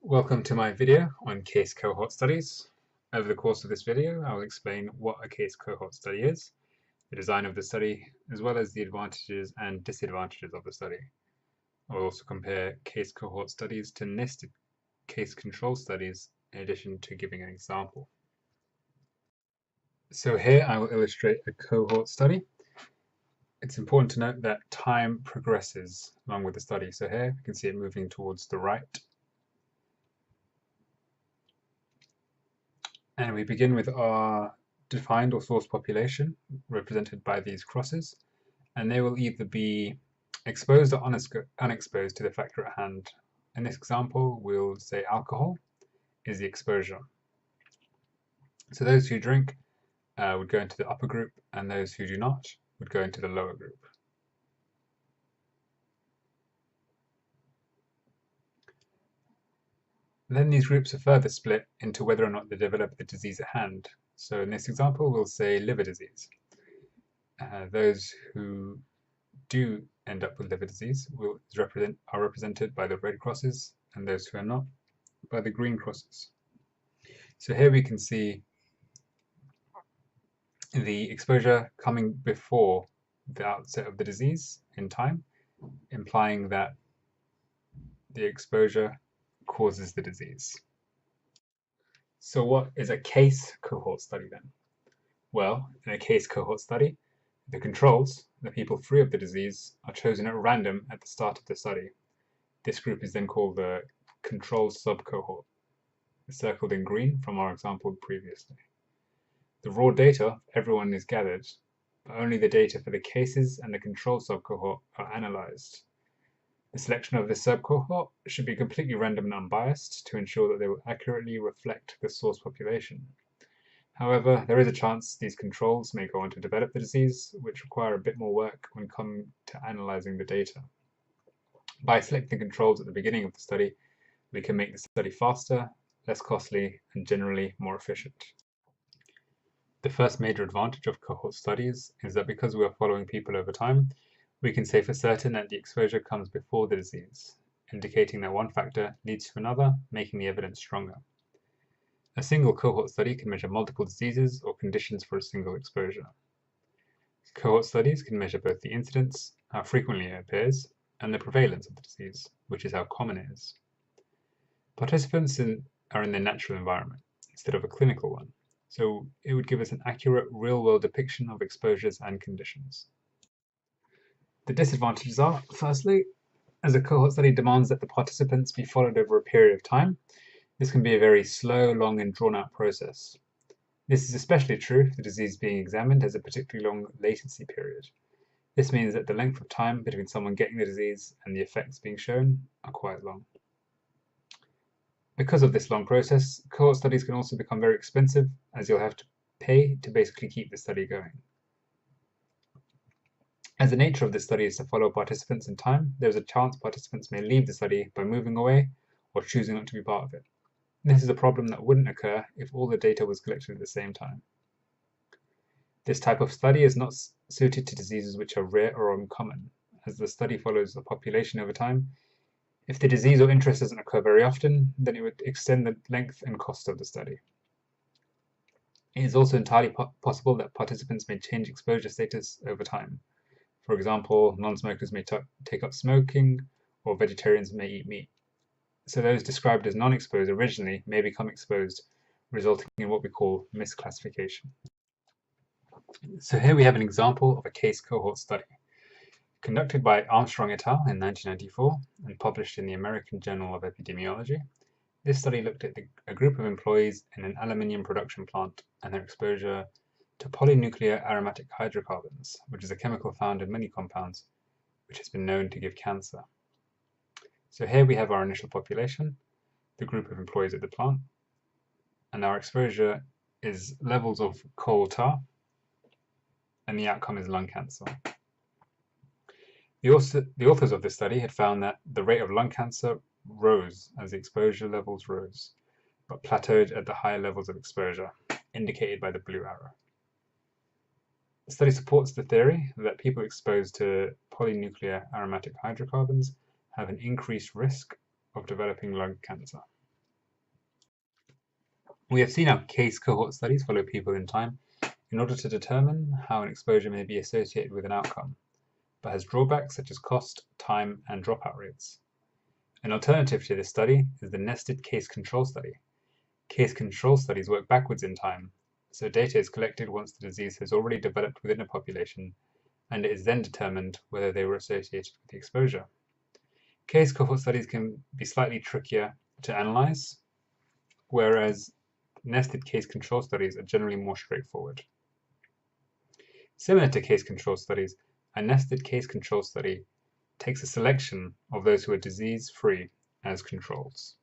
Welcome to my video on case cohort studies. Over the course of this video, I will explain what a case cohort study is, the design of the study, as well as the advantages and disadvantages of the study. I will also compare case cohort studies to nested case control studies, in addition to giving an example. So here I will illustrate a cohort study. It's important to note that time progresses along with the study. So here you can see it moving towards the right. And we begin with our defined or source population, represented by these crosses, and they will either be exposed or unexposed to the factor at hand. In this example, we'll say alcohol is the exposure. So those who drink would go into the upper group, and those who do not would go into the lower group. Then these groups are further split into whether or not they develop the disease at hand. So in this example, we'll say liver disease. Those who do end up with liver disease are represented by the red crosses, and those who are not by the green crosses. So here we can see the exposure coming before the outset of the disease in time, implying that the exposure causes the disease. So what is a case cohort study then? Well, in a case cohort study, the controls, the people free of the disease, are chosen at random at the start of the study. This group is then called the control subcohort, circled in green from our example previously. The raw data of everyone is gathered, but only the data for the cases and the control subcohort are analyzed. The selection of this subcohort should be completely random and unbiased to ensure that they will accurately reflect the source population. However, there is a chance these controls may go on to develop the disease, which require a bit more work when coming to analyzing the data. By selecting controls at the beginning of the study, we can make the study faster, less costly, and generally more efficient. The first major advantage of cohort studies is that because we are following people over time, we can say for certain that the exposure comes before the disease, indicating that one factor leads to another, making the evidence stronger. A single cohort study can measure multiple diseases or conditions for a single exposure. Cohort studies can measure both the incidence, how frequently it appears, and the prevalence of the disease, which is how common it is. Participants are in their natural environment instead of a clinical one, so it would give us an accurate real-world depiction of exposures and conditions. The disadvantages are, firstly, as a cohort study demands that the participants be followed over a period of time, this can be a very slow, long, and drawn-out process. This is especially true if the disease being examined has a particularly long latency period. This means that the length of time between someone getting the disease and the effects being shown are quite long. Because of this long process, cohort studies can also become very expensive, as you'll have to pay to basically keep the study going. As the nature of this study is to follow participants in time, there is a chance participants may leave the study by moving away or choosing not to be part of it. This is a problem that wouldn't occur if all the data was collected at the same time. This type of study is not suited to diseases which are rare or uncommon, as the study follows the population over time. If the disease or interest doesn't occur very often, then it would extend the length and cost of the study. It is also entirely possible that participants may change exposure status over time. For example, non-smokers may take up smoking, or vegetarians may eat meat. So those described as non-exposed originally may become exposed, resulting in what we call misclassification. So here we have an example of a case cohort study. Conducted by Armstrong et al. In 1994 and published in the American Journal of Epidemiology, this study looked at a group of employees in an aluminium production plant and their exposure to polynuclear aromatic hydrocarbons, which is a chemical found in many compounds, which has been known to give cancer. So here we have our initial population, the group of employees at the plant, and our exposure is levels of coal tar, and the outcome is lung cancer. The authors of this study had found that the rate of lung cancer rose as the exposure levels rose, but plateaued at the higher levels of exposure, indicated by the blue arrow. The study supports the theory that people exposed to polynuclear aromatic hydrocarbons have an increased risk of developing lung cancer. We have seen how case cohort studies follow people in time in order to determine how an exposure may be associated with an outcome, but has drawbacks such as cost, time, and dropout rates. An alternative to this study is the nested case control study. Case control studies work backwards in time, so data is collected once the disease has already developed within a population, and it is then determined whether they were associated with the exposure. Case cohort studies can be slightly trickier to analyze, whereas nested case control studies are generally more straightforward. Similar to case control studies, a nested case control study takes a selection of those who are disease-free as controls.